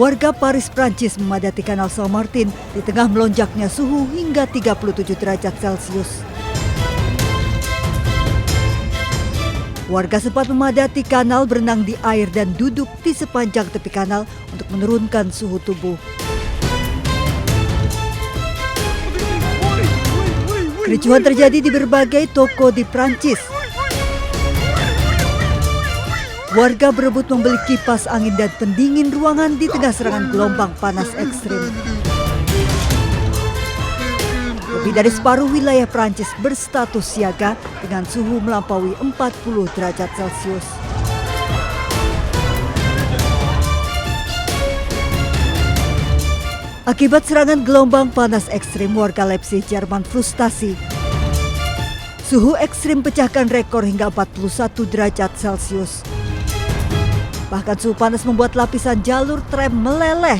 Warga Paris, Prancis memadati Kanal Saint-Martin di tengah melonjaknya suhu hingga 37 derajat Celcius. Warga sempat memadati kanal, berenang di air dan duduk di sepanjang tepi kanal untuk menurunkan suhu tubuh. Kericuhan terjadi di berbagai toko di Prancis. Warga berebut membeli kipas angin dan pendingin ruangan di tengah serangan gelombang panas ekstrim. Lebih dari separuh wilayah Prancis berstatus siaga dengan suhu melampaui 40 derajat Celcius. Akibat serangan gelombang panas ekstrim, warga Leipzig, Jerman frustasi. Suhu ekstrim pecahkan rekor hingga 41 derajat Celcius. Bahkan suhu panas membuat lapisan jalur tram meleleh.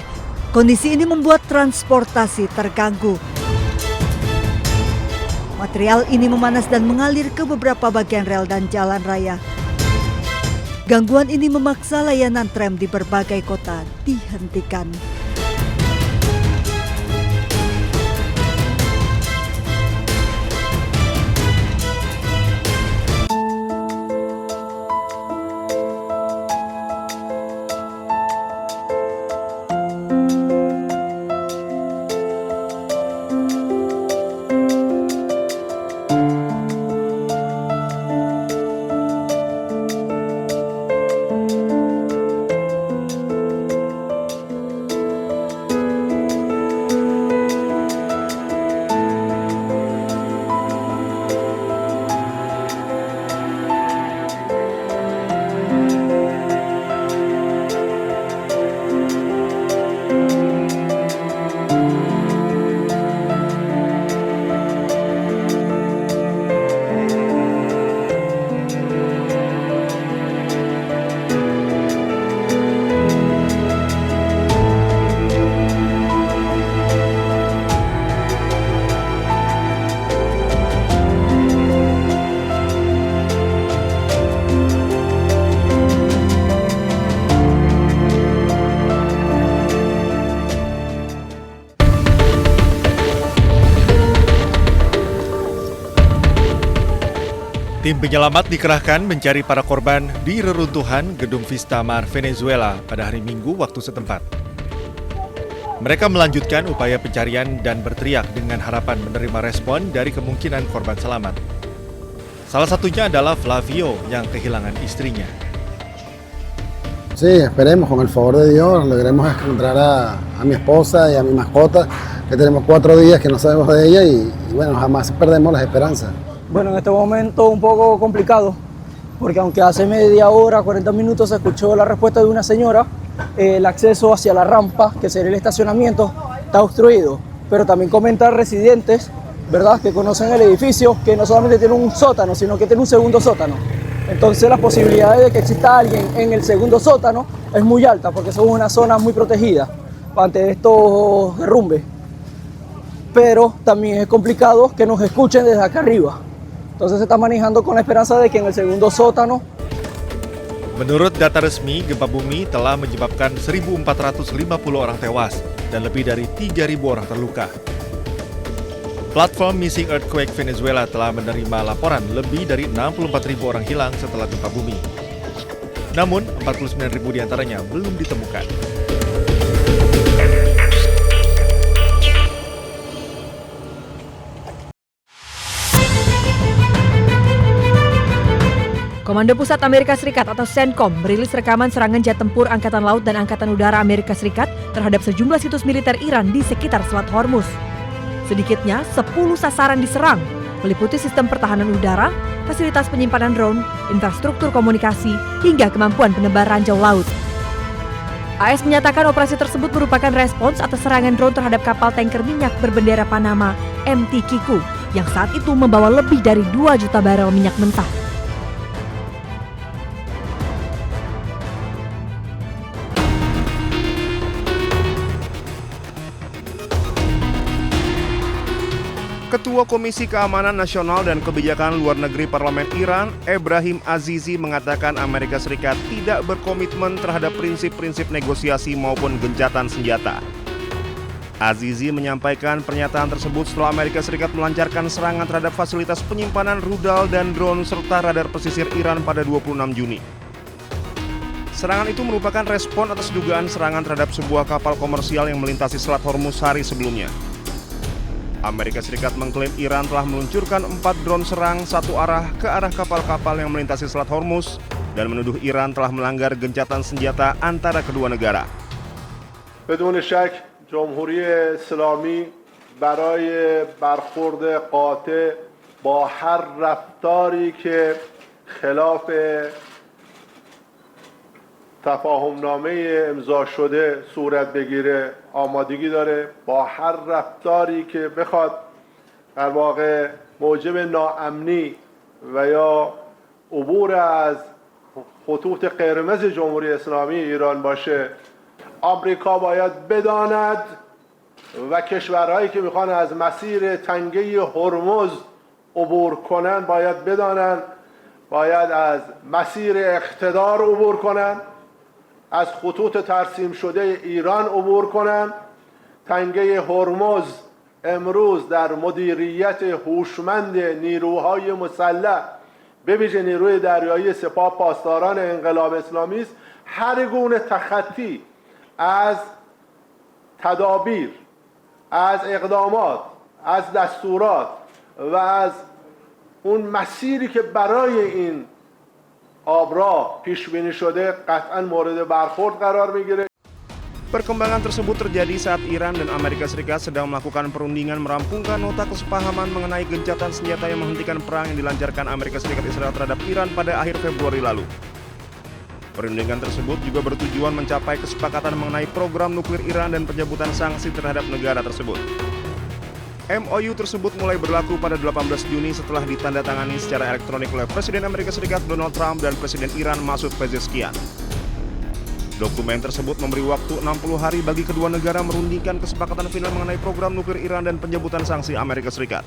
Kondisi ini membuat transportasi terganggu. Material ini memanas dan mengalir ke beberapa bagian rel dan jalan raya. Gangguan ini memaksa layanan tram di berbagai kota dihentikan. Tim penyelamat dikerahkan mencari para korban di reruntuhan Gedung Vista Mar Venezuela pada hari Minggu waktu setempat. Mereka melanjutkan upaya pencarian dan berteriak dengan harapan menerima respon dari kemungkinan korban selamat. Salah satunya adalah Flavio yang kehilangan istrinya. Sí, esperemos con el favor de Dios logremos encontrar a mi esposa y a mi mascota, que tenemos 4 días que no sabemos de ella y bueno, jamás perdemos las esperanzas. Bueno, en este momento un poco complicado, porque aunque hace media hora, 40 minutos se escuchó la respuesta de una señora, el acceso hacia la rampa, que sería el estacionamiento, está obstruido. Pero también comentan residentes, ¿verdad?, que conocen el edificio, que no solamente tiene un sótano, sino que tiene un segundo sótano. Entonces las posibilidades de que exista alguien en el segundo sótano es muy alta, porque somos una zona muy protegida ante estos derrumbes. Pero también es complicado que nos escuchen desde acá arriba. Entonces se está manejando con la esperanza de que en el segundo sótano. Menurut data resmi, gempa bumi telah menyebabkan 1.450 orang tewas dan lebih dari 3.000 orang terluka. Platform Missing Earthquake Venezuela telah menerima laporan lebih dari 64.000 orang hilang setelah gempa bumi. Namun, 49.000 diantaranya belum ditemukan. Komando Pusat Amerika Serikat atau CENTCOM merilis rekaman serangan jet tempur Angkatan Laut dan Angkatan Udara Amerika Serikat terhadap sejumlah situs militer Iran di sekitar Selat Hormuz. Sedikitnya 10 sasaran diserang, meliputi sistem pertahanan udara, fasilitas penyimpanan drone, infrastruktur komunikasi, hingga kemampuan penebar ranjau laut. AS menyatakan operasi tersebut merupakan respons atas serangan drone terhadap kapal tanker minyak berbendera Panama MT Kiku yang saat itu membawa lebih dari 2 juta barel minyak mentah. Ketua Komisi Keamanan Nasional dan Kebijakan Luar Negeri Parlemen Iran, Ebrahim Azizi, mengatakan Amerika Serikat tidak berkomitmen terhadap prinsip-prinsip negosiasi maupun gencatan senjata. Azizi menyampaikan pernyataan tersebut setelah Amerika Serikat melancarkan serangan terhadap fasilitas penyimpanan rudal dan drone serta radar pesisir Iran pada 26 Juni. Serangan itu merupakan respon atas dugaan serangan terhadap sebuah kapal komersial yang melintasi Selat Hormuz hari sebelumnya. Amerika Serikat mengklaim Iran telah meluncurkan 4 drone serang satu arah ke arah kapal-kapal yang melintasi Selat Hormuz dan menuduh Iran telah melanggar gencatan senjata antara kedua negara. بدون شک جمهوری اسلامی برای برخورد قاطع با هر رفتاری که خلاف تفاهمنامه امضا شده صورت بگیره آمادگی داره با هر رفتاری که بخواد در واقع موجب ناامنی و یا عبور از خطوط قرمز جمهوری اسلامی ایران باشه آمریکا باید بداند و کشورهایی که میخوان از مسیر تنگه هرمز عبور کنن باید بدانند باید از مسیر اقتدار عبور کنن از خطوط ترسیم شده ایران عبور کنند. تنگه هرمز امروز در مدیریت هوشمند نیروهای مسلح به ویژه نیروی دریایی سپاه پاسداران انقلاب اسلامی است. هر گونه تخطی از تدابیر، از اقدامات، از دستورات و از اون مسیری که برای این آبراه پیش بینی شده قطعا مورد برخورد قرار میگیره. Perkembangan tersebut terjadi saat Iran dan Amerika Serikat sedang melakukan perundingan merampungkan nota kesepahaman mengenai gencatan senjata yang menghentikan perang yang dilancarkan Amerika Serikat Israel terhadap Iran pada akhir Februari lalu. Perundingan tersebut juga bertujuan mencapai kesepakatan mengenai program nuklir Iran dan pencabutan sanksi terhadap negara tersebut. MOU tersebut mulai berlaku pada 18 Juni setelah ditandatangani secara elektronik oleh Presiden Amerika Serikat Donald Trump dan Presiden Iran Masoud Pezeshkian. Dokumen tersebut memberi waktu 60 hari bagi kedua negara merundingkan kesepakatan final mengenai program nuklir Iran dan pencabutan sanksi Amerika Serikat.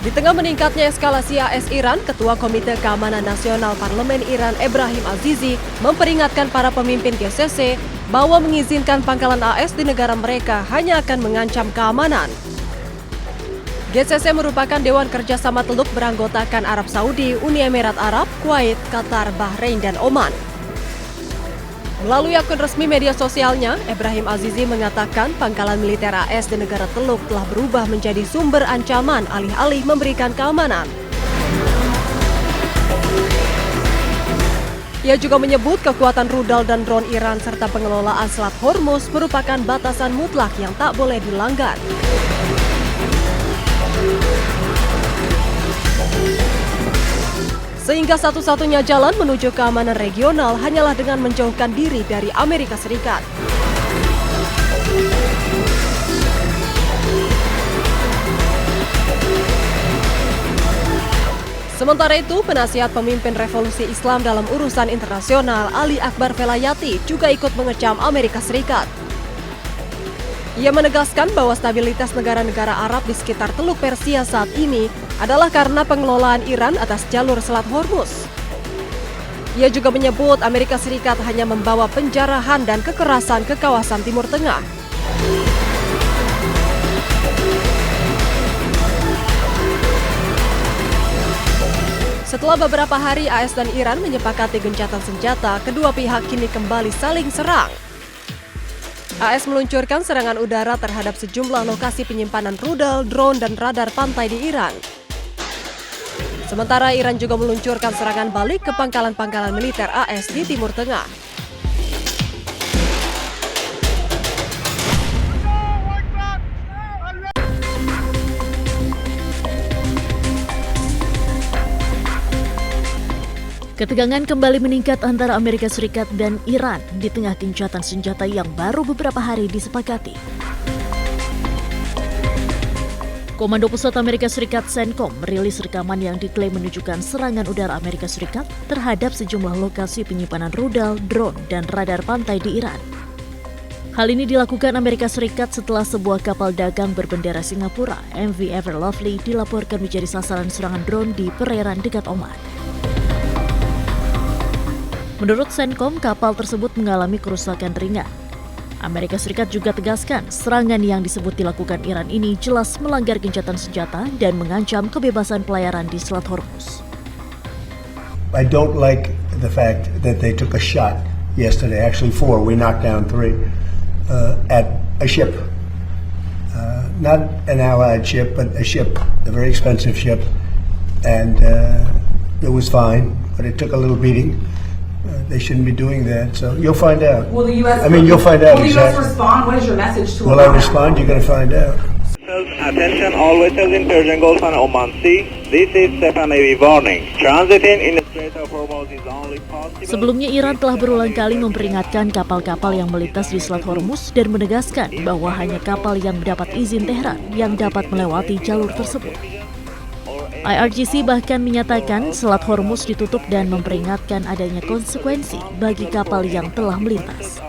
Di tengah meningkatnya eskalasi AS Iran, Ketua Komite Keamanan Nasional Parlemen Iran Ebrahim Azizi memperingatkan para pemimpin GCC bahwa mengizinkan pangkalan AS di negara mereka hanya akan mengancam keamanan. GCC merupakan Dewan Kerjasama Teluk beranggotakan Arab Saudi, Uni Emirat Arab, Kuwait, Qatar, Bahrain, dan Oman. Melalui akun resmi media sosialnya, Ebrahim Azizi mengatakan pangkalan militer AS di negara Teluk telah berubah menjadi sumber ancaman alih-alih memberikan keamanan. Ia juga menyebut kekuatan rudal dan drone Iran serta pengelolaan Selat Hormuz merupakan batasan mutlak yang tak boleh dilanggar. Sehingga satu-satunya jalan menuju keamanan regional hanyalah dengan menjauhkan diri dari Amerika Serikat. Sementara itu, penasihat pemimpin revolusi Islam dalam urusan internasional Ali Akbar Velayati juga ikut mengecam Amerika Serikat. Ia menegaskan bahwa stabilitas negara-negara Arab di sekitar Teluk Persia saat ini adalah karena pengelolaan Iran atas jalur Selat Hormuz. Ia juga menyebut Amerika Serikat hanya membawa penjarahan dan kekerasan ke kawasan Timur Tengah. Setelah beberapa hari AS dan Iran menyepakati gencatan senjata, kedua pihak kini kembali saling serang. AS meluncurkan serangan udara terhadap sejumlah lokasi penyimpanan rudal, drone, dan radar pantai di Iran. Sementara Iran juga meluncurkan serangan balik ke pangkalan-pangkalan militer AS di Timur Tengah. Ketegangan kembali meningkat antara Amerika Serikat dan Iran di tengah gencatan senjata yang baru beberapa hari disepakati. Komando Pusat Amerika Serikat CENTCOM merilis rekaman yang diklaim menunjukkan serangan udara Amerika Serikat terhadap sejumlah lokasi penyimpanan rudal, drone, dan radar pantai di Iran. Hal ini dilakukan Amerika Serikat setelah sebuah kapal dagang berbendera Singapura, MV Ever Lovely, dilaporkan menjadi sasaran serangan drone di perairan dekat Oman. Menurut CENTCOM, kapal tersebut mengalami kerusakan ringan. Amerika Serikat juga tegaskan serangan yang disebut dilakukan Iran ini jelas melanggar gencatan senjata dan mengancam kebebasan pelayaran di Selat Hormuz. I don't like the fact that they took a shot yesterday, actually 4, we knocked down 3, at a ship. Not an allied ship, but a ship, a very expensive ship. And it was fine, but it took a little beating. They shouldn't be doing that, so you'll find out. Will the U.S. You'll find out will exactly. the U.S. respond? What is your message to Will I respond? You're going to find out. Attention all vessels in Persian Gulf and Oman Sea. This is Stefan Navy warning. Transiting in the Strait of Hormuz is only possible. Sebelumnya Iran telah berulang kali memperingatkan kapal-kapal yang melintas di Selat Hormuz dan menegaskan bahwa hanya kapal yang mendapat izin Tehran yang dapat melewati jalur tersebut. IRGC bahkan menyatakan Selat Hormuz ditutup dan memperingatkan adanya konsekuensi bagi kapal yang telah melintas.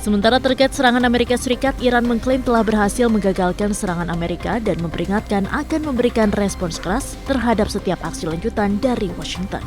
Sementara terkait serangan Amerika Serikat, Iran mengklaim telah berhasil menggagalkan serangan Amerika dan memperingatkan akan memberikan respons keras terhadap setiap aksi lanjutan dari Washington.